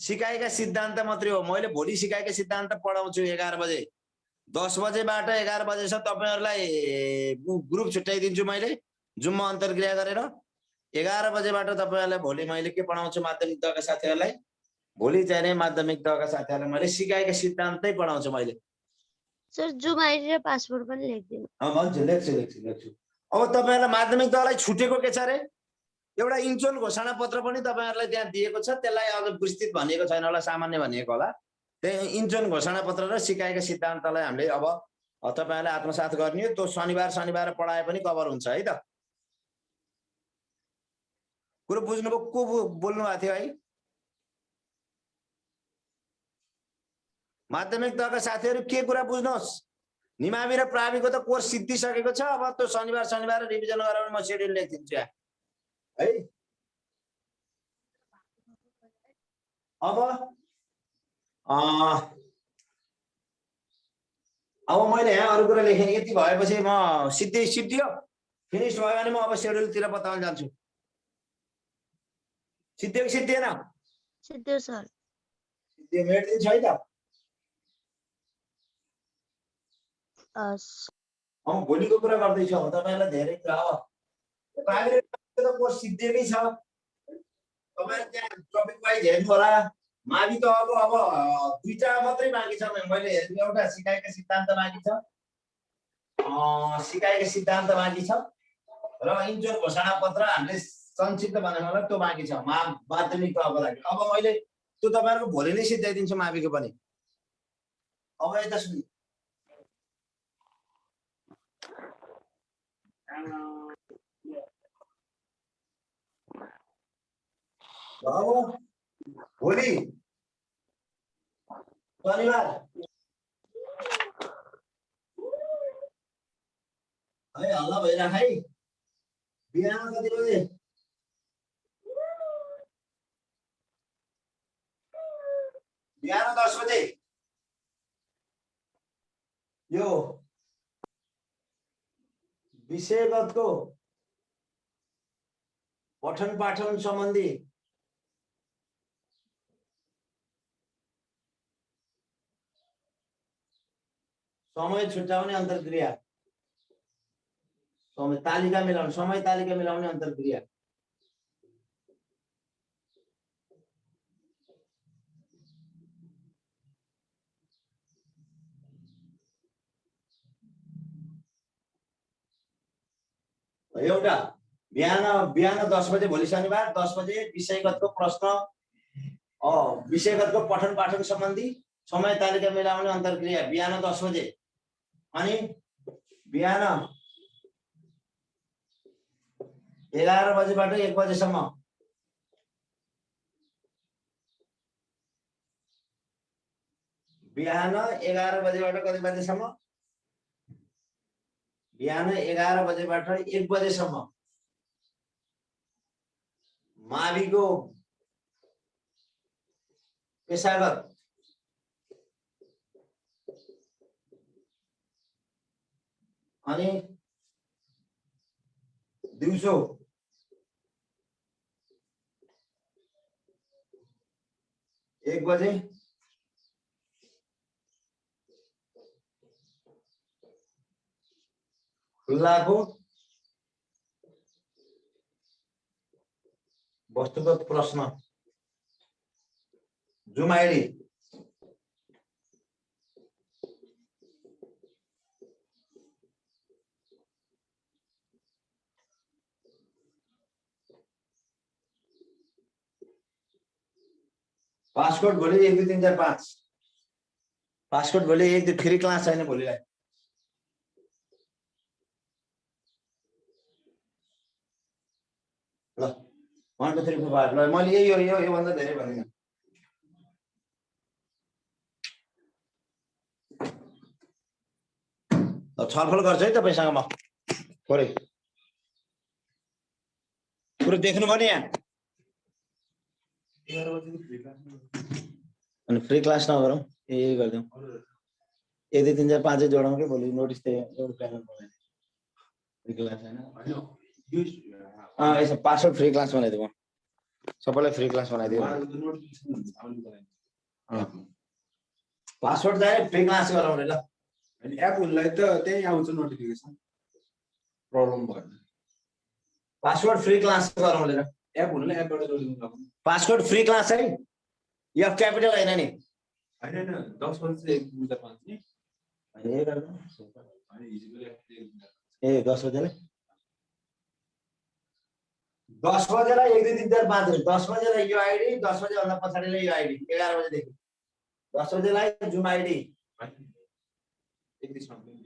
सिकाइका सिद्धान्त मात्रै हो। मैले भोलि सिकाइका सिद्धान्त पढाउँछु 11 बजे। 10 बजेबाट 11 बजेसम्म तपाईहरुलाई ग्रुप छुट्याइदिन्छु मैले जुममा अन्तर्क्रिया गरेर। 11 बजेबाट तपाईहरुलाई भोलि मैले के पढाउँछु माध्यमिक तहका साथीहरुलाई? भोलि चाहिँ नै माध्यमिक तहका साथीहरुलाई मैले सिकाइका सिद्धान्तै पढाउँछु मैले। सर जुम आइडी र पासवर्ड पनि लेख्दिनु। भन्छु, लेख्छु। अब तपाईहरुलाई माध्यमिक तहलाई छुटेको के छ रे? एउटा इन्चोल घोषणा पत्र पनि तपाईहरुलाई त्यहाँ दिएको छ। त्यसलाई अझ विस्तृत भनिएको छैन होला, सामान्य भनिएको होला। त्यही इन्चोल घोषणा पत्र र सिकाइका सिद्धान्तलाई हामीले अब तपाईहरुले आत्मसात गर्ने हो। त्यो शनिबार पढाए पनि कभर हुन्छ है त। कुरो बुझ्नुभयो? को बोल्नु भएको थियो है? माध्यमिक तहका साथीहरु के कुरा बुझ्नुहोस्? निमावि र प्राविको त कोर्स सिद्धिसकेको छ। अब त्यो शनिबार रिभिजन गरेर म शेड्युल लेखिदिन्छु है। अब मैले यहाँ अरु कुरा लेखेँ। यति भएपछि म सिद्धियो फिनिश भयो भने म अब शेड्युलतिर बताउन जान्छु। सिद्धियो कि सिद्धिएन? सिद्धियो सर। सिद्धियो, मेटिदिन्छु है त। अब भोलिको कुरा गर्दैछु। तपाईहरुलाई धेरै कुरा हो। प्राइभेट कोर्स सिद्धिएकै छ। तपाईहरु त्यहाँ टपिक वाइज हेर्नु होला। मावि त अब दुईटा मात्रै बाँकी छ। मैले हेर्नु, एउटा सिकाइका सिद्धान्त बाँकी छ, सिकाइका सिद्धान्त बाँकी छ र इन्चोल घोषणा पत्र हामीले संक्षिप्त बनाउनु होला, त्यो बाँकी छ माध्यमिक तहको लागि। अब मैले त्यो तपाईहरुको भोलि नै सिद्धाइदिन्छु माविको पनि। अब यता सुन्नु। अब भोलि शनिबार है, हल्ला भइराख है। बिहान कति बजे? बिहान 10 बजे। यो विषयगतको पठन पाठन सम्बन्धी समय छुट्याउने अन्तर्क्रिया, समय तालिका मिलाउने अन्तर्क्रिया। एउटा बिहान 10 बजे भोलि शनिबार 10 बजे विषयगतको प्रश्न विषयगतको पठन पाठन सम्बन्धी समय तालिका मिलाउने अन्तर्क्रिया बिहान 10 बजे अनि बिहान 11 बजेबाट 1 बजेसम्म बिहान 11 बजेबाट कति बजेसम्म बिहान 11 बजेबाट 1 बजेसम्म माविको पेशागत अनि दिउँसो 1 बजे खुल्लाको वस्तुगत प्रश्न जुम आइडी पासकोड भोलि 1 2 3 4 5 पासकोड भोलि 1 2 फ्री क्लास छैन भोलिलाई ल 1 2 3 4 5 ल मैले यो भन्दा धेरै भन्दिन ल छलफल गर्छु है तपाईसँग म थोरै पुरो देख्नु भयो नि यहाँ अनि फ्री क्लास नगरौँ यही गर्दिउँ 1 2 3 4 5 जोडौँ के भोलि नोटिस त एउटा प्यानल बनाइदिउँ फ्री क्लास हैन यसो पासवर्ड फ्री क्लास बनाइदिउँ सबैलाई फ्री क्लास बनाइदिउँ पासवर्ड चाहिँ फ्री क्लास गराउने ल अनि एप हुनलाई त त्यही आउँछ नोटिफिकेसन प्रब्लम भएन पासवर्ड फ्री क्लास गराउने र एप हुनलाई एपबाट जोडिनु पर्छ पासवर्ड फ्री क्लास है एफ क्यापिटल हैन नि हैन 10 बजे 1 2 3 4 5 नि ए गर्नु अनि हिजोको एप ए 10 बजेलाई 10 बजेलाई 1 2 3 4 5 10 बजेलाई यो आइडी 10 बजे भन्दा पछाडिलाई यो आइडी 11 बजे देखि 10 बजेलाई जुम आइडी 31 90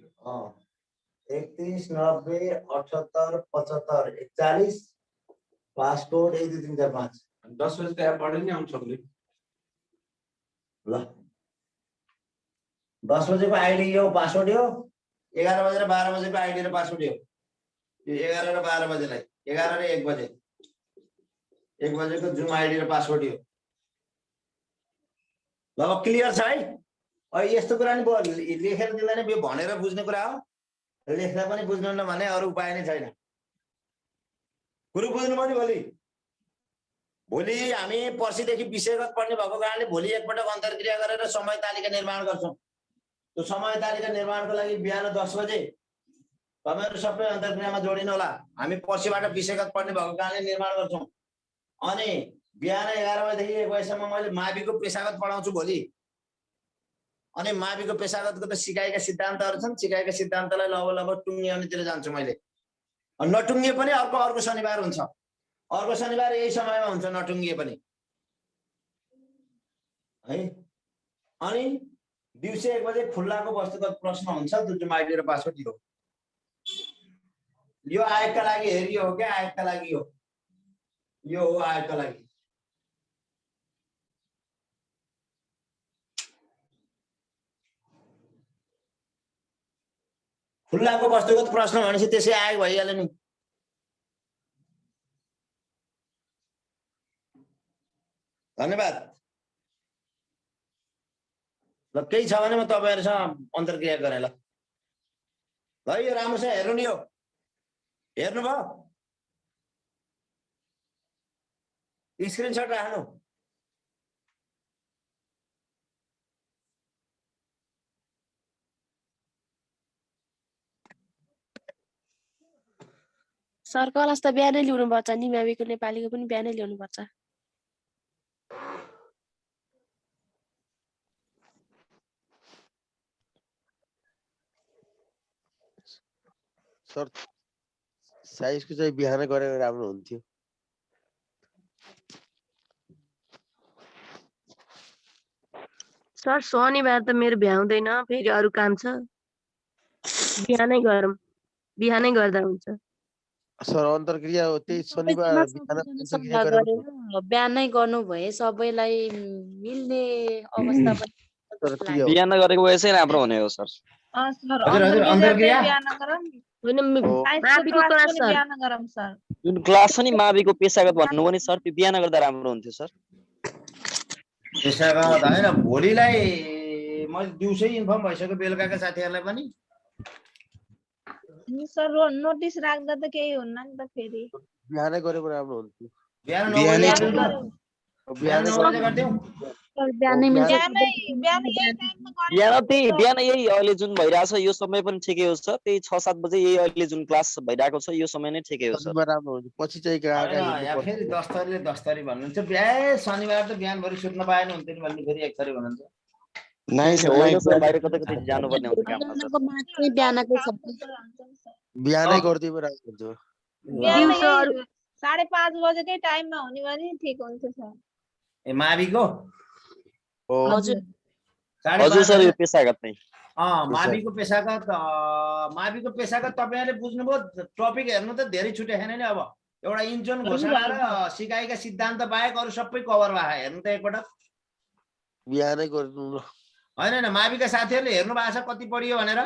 78 75 41 पासकोड 1 2 3 4 5 अनि 10 बजे त एपबाट नि आउन सक्ले ल 10 बजेको आइडी यो पासवर्ड यो 11 बजे र 12 बजेको आइडी र पासवर्ड यो 11 र 12 बजेलाई 11 र 1 बजे 1 बजेको जुम आइडी र पासवर्ड यो ल क्लियर छ है अहिले यस्तो कुरा नि लेखेर दिँदैन यो भनेर बुझ्ने कुरा हो लेख्दा पनि बुझ्नुहुन्न भने अरु उपाय नै छैन कुरो बुझ्नु पर्यो भोलि हामी पर्सिदेखि विषयगत पढ्ने भएको कारणले भोलि एकपटक अन्तर्क्रिया गरेर समय तालिका निर्माण गर्छौं त्यो समय तालिका निर्माणको लागि बिहान 10 बजे तपाईहरु सबै अन्तर्क्रियामा जोडिनु होला हामी पर्सिबाट विषयगत पढ्ने भएको कारणले निर्माण गर्छौं अनि बिहान 11 बजेदेखि 1 बजेसम्म मैले माविको पेशागत पढाउँछु भोलि अनि माविको पेशागतको त सिकाइका सिद्धान्तहरु छन् सिकाइका सिद्धान्तलाई लगभग टुङ्ग्याउनेतिर जान्छु मैले नटुङ्गिए पनि अर्को शनिबार हुन्छ अर्को शनिबार यही समयमा हुन्छ नटुङ्गिए पनि है अनि दिउँसो 1 बजे खुल्लाको वस्तुगत प्रश्न हुन्छ जुन आइडी र पासवर्ड यो आयोगका लागि हेरियो हो क्या आयोगका लागि हो यो हो आयोगका लागि खुल्लाको वस्तुगत प्रश्न भनेपछि त्यसै आयोग भइहाल्यो नि धन्यवाद ल केही छ भने म तपाईहरुसँग अन्तर्क्रिया गरे ल यो राम्रोसँग हेर्नु नि यो हेर्नु भयो स्क्रिनशट राख्नु सर क्लास त बिहानै ल्याउनुपर्छ नि माविको नेपालीको पनि बिहानै ल्याउनुपर्छ सर साइजको चाहिँ बिहान गरेर राम्रो हुन्थ्यो सर सर शनिबार त मेरो भ्याउँदैन, फेरि अरू काम छ। बिहानै गरौँ, बिहानै गर्दा हुन्छ। सर अन्तर्क्रिया हो त्यही शनिबार सबैजना बिहान सबैजना अन्तर्क्रिया सल्लाह गरेर गरेर बिहानै गर्नु भए सबैलाई मिल्ने अवस्था पनि तर जस्तो के हो लाग्यो। बिहान गरेको भए चाहिँ राम्रो हुने हो सर। सर हजुर, हजुर, अन्तर्क्रिया अन्तर्क्रिया? चाहिँ बिहान गरौँ। होइन हो। साइन्सको माविको क्लास क्लास पनि सर। बिहान गरौँ सर। जुन क्लास छ नि माविको पेशागत भन्नुभयो नि सर, त्यो बिहान गर्दा राम्रो हुन्थ्यो सर। पेशागत होइन, भोलिलाई मैले दिउँसै इन्फर्म भइसक्यो बेलुकाका साथीहरूलाई पनि। सर नोटिस राख्दा त केही हुन्न नि त फेरि। बिहानै गरेको राम्रो हुन्थ्यो। बिहान 9 बिहानै बजे ठिक गरिदिउँ त? बिहान 9 बजे गरिदिउँ? सर बिहानै मिल्छ। बिहान यही टाइममा गरे बिहान यही अहिले जुन भइरहेछ यो समय पनि ठिकै हो सर। त्यही 6-7 बजे यही अहिले जुन क्लास भइरहेको छ यो समय नै ठिकै हो सर। शनिबार राम्रो हुन्छ पछि चाहिँ कहाँ होइन, कहाँ यहाँ हिँड्नु फेरि पर्छ। दस्तरीले दस्तरी भन्नुहुन्छ, शनिबार त बिहानभरि सुत्न पाएन हुन्थ्यो नि भन्ने फेरि एक थरी भन्नुहुन्छ। होइन सर, बाहिर कतै कतै जानुपर्ने हुन्छ काममा सर। बिहानको माग चाहिँ बिहानकै छ। बिहानै अँ। गरिदिए राम्रो हुन्थ्यो। बिहान दिउँसो अरू यही 5:30 बजेकै टाइममा हुने भने ठिक हुन्थ्यो सर। ए माविको हो हजुर 5:30 हजुर सर, यो होइन? पेशागत नै। माविको पेशागत तपाईँहरूले बुझ्नुभयो। टपिक हेर्नु त धेरै छुट्यो छैन नि। अब एउटा इन्चोन घोषणा र सिकाइका सिद्धान्त बाहेक अरू सबै कभर भए हेर्नु त एकपटक। बिहानै गर्नु ल। होइन माविका साथीहरूले हेर्नु भएको छ कति पढियो भनेर?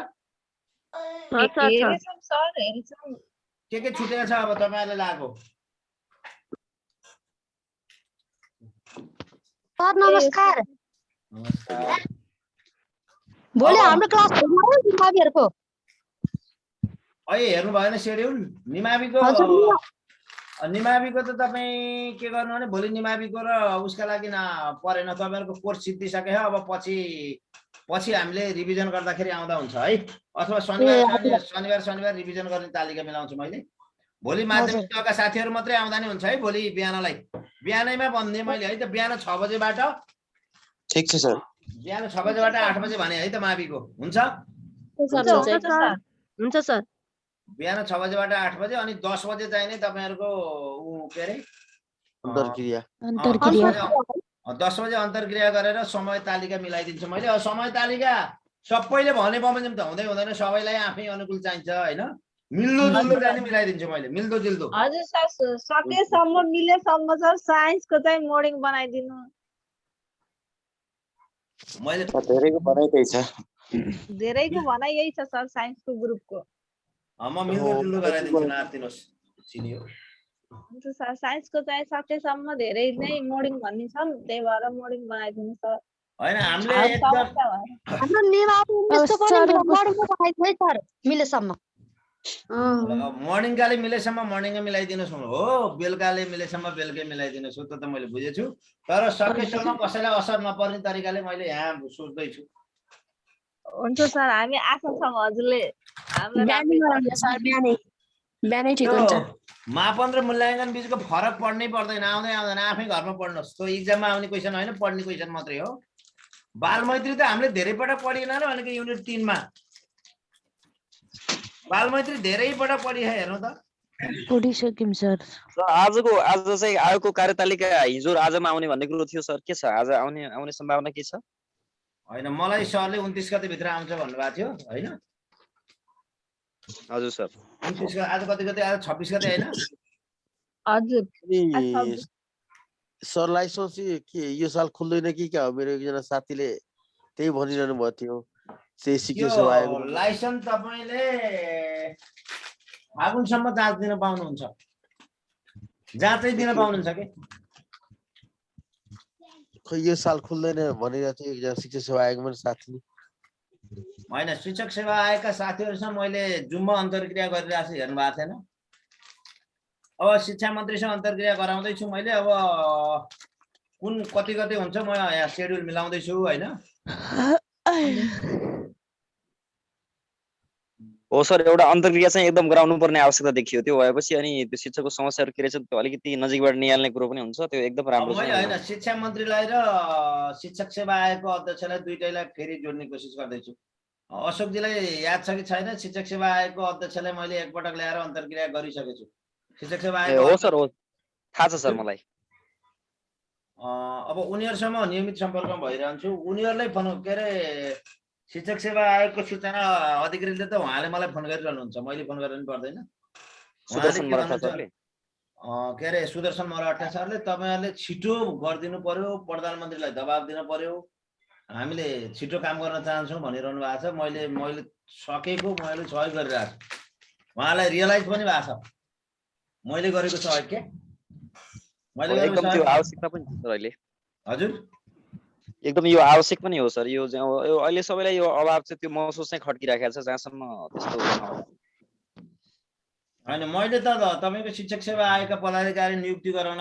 हेरेछौँ सर, हेरेछौँ। के छुटेको छ अब तपाईँहरूले लागु? सर नमस्कार। भोलि अब हाम्रो क्लास होइन माविहरूको। अहिले हेर्नु भएन सेड्युल निमाविको? हजुर निमाविको त तपाईँ के गर्नु भने भोलि निमाविको र उसका लागि परेन। तपाईँहरूको कोर्स सिद्धिसक्यो। अब पछि हामीले रिभिजन गर्दाखेरि आउँदा हुन्छ है। अथवा शनिबार रिभिजन गर्ने तालिका मिलाउँछु मैले। भोलि माध्यमिक तहका साथीहरू मात्रै आउँदा नि हुन्छ है। भोलि बिहानलाई बिहानैमा भन्ने मैले है त। बिहान 6 बजेबाट ठिक छ सर। बिहान 6 बजेबाट 8 बजे भने है त माविको हुन्छ? हुन्छ सर। बिहान 6 बजेबाट 8 बजे अनि 10 बजे चाहिँ नै तपाईँहरूको के अरे अन्तर्क्रिया 10 बजे अन्तर्क्रिया गरेर समय तालिका मिलाइदिन्छु मैले। अब समय तालिका सबैले भने बमोजिम त हुँदैन। सबैलाई आफै अनुकूल चाहिन्छ होइन। मिल्दो जुल्दो चाहिँ मिलाइदिन्छु मैले। मिल्दो जुल्दो। हजुर सर, सकेसम्म मिलेसम्म सर साइन्सको चाहिँ मोर्निङ बनाइदिनु। मैले धेरैको भनाइ त्यही छ। धेरैको भनाइ यही छ सर साइन्सको ग्रुपको। म मिल्दो जुल्दो गराइदिन्छु, नआत्तिनुहोस् सिनियर। हुन्छ सर, साइन्सको चाहिँ सकेसम्म धेरै नै मोर्निङ भन्ने छ, त्यही भएर मोर्निङ बनाइदिनु सर। होइन हामीले अब एकदम समस्या भएन। हाम्रो नेवारी मिसको पनि मर्निङमा पढाइदिनु है सर मिलेसम्म। मर्निङकाले मिलेसम्म मर्निङै मिलाइदिनुहोस् हो। बेलुकाले मिलेसम्म बेलुकै मिलाइदिनुहोस् हो। त मैले बुझेछु। तर सकेसम्म कसैलाई असर नपर्ने तरिकाले मैले यहाँ सोच्दैछु। हुन्छ सर, हामी आशा छौँ हजुरले हामीलाई बिहानै गराउँछ सर, बिहानै ठिक हुन्छ। मापन र मूल्याङ्कन बिचको फरक पढ्नै पर्दैन। आउँदैन आफै घरमा पढ्नुहोस्। त्यो इक्जाममा आउने क्वेसन होइन, पढ्ने क्वेसन मात्रै हो। बालमैत्री त हामीले धेरै पटक पढिएन र भनेको युनिट 3 मा। बालमैत्री धेरै पटक पढिए हेर्नु त। पढिसक्यौँ सर। आज चाहिँ आयोगको कार्यतालिका हिजो आजमा आउने भन्ने कुरो थियो सर। के छ आज आउने सम्भावना के छ? होइन मलाई सरले 29 गते भित्र आउँछ भन्नुभएको थियो होइन? हजुर सर। 29 आज कति गते? आज 26 गते होइन? हजुर। सर लाइसेन्स के यो साल खुल्दैन कि क्या हो? मेरो एकजना साथीले त्यही भनिरहनु भएको थियो। लाइसेन्स तपाईँले फागुनसम्म जाँच दिन पाउनुहुन्छ। जाँचै दिन पाउनुहुन्छ कि? खै यो साल खुल्दैन भनिरहेको थियो एकजना शिक्षक सेवा आयोगमा साथीले। होइन, शिक्षक सेवा आयोगका साथीहरूसँग मैले जुममा अन्तर्क्रिया गरिरहेको छु, हेर्नु भएको थिएन? अब शिक्षा मन्त्रीसँग अन्तर्क्रिया गराउँदैछु मैले। अब कुन कति गते हुन्छ म यहाँ सेड्युल मिलाउँदैछु होइन? हो सर, एउटा अन्तर्क्रिया चाहिँ एकदम गराउनु पर्ने आवश्यकता देखियो। त्यो भएपछि अनि त्यो शिक्षकको समस्याहरू के रहेछ त्यो अलिकति नजिकबाट निहाल्ने कुरो पनि हुन्छ। त्यो एकदम राम्रो छ। मैले होइन, शिक्षा मन्त्रीलाई र शिक्षक सेवा आयोगको अध्यक्षलाई दुईटैलाई फेरि जोड्ने कोसिस गर्दैछु। अशोकजीलाई याद छ कि छैन? शिक्षक सेवा आयोगको अध्यक्षलाई मैले एकपटक ल्याएर अन्तर्क्रिया गरिसकेको छु। शिक्षक सेवा आयोग हो सर, हो थाहा छ सर मलाई। अब उनीहरूसँग नियमित सम्पर्कमा भइरहन्छु। उनीहरूलाई फोन के अरे शिक्षक सेवा आयोगको सूचना अधिकारीले त उहाँले मलाई फोन गरिरहनुहुन्छ, मैले फोन गरेर पनि पर्दैन। उहाँले सुदर्शन के मराठा भन्नुहुन्छ सरले के अरे सुदर्शन मराठा सरले तपाईँहरूले छिटो गरिदिनु पर्यो, प्रधानमन्त्रीलाई दबाब दिन पर्यो, हामीले छिटो काम गर्न चाहन्छौँ भनिरहनु भएको छ। मैले सकेको मैले सहयोग गरिरहेको छु। उहाँलाई रियलाइज पनि भएको छ मैले गरेको सहयोग के मैले गरेको एकदम त्यो सहयोग। आवश्यकता पनि छ सर अहिले, हजुर एकदम यो आवश्यक पनि हो सर। यो चाहिँ यो अहिले सबैलाई यो अभाव चाहिँ त्यो महसुस चाहिँ खड्किराखेको छ जहाँसम्म त्यस्तो नहोला। होइन मैले त तपाईँको शिक्षक सेवा आयोगका पदाधिकारी नियुक्ति गराउन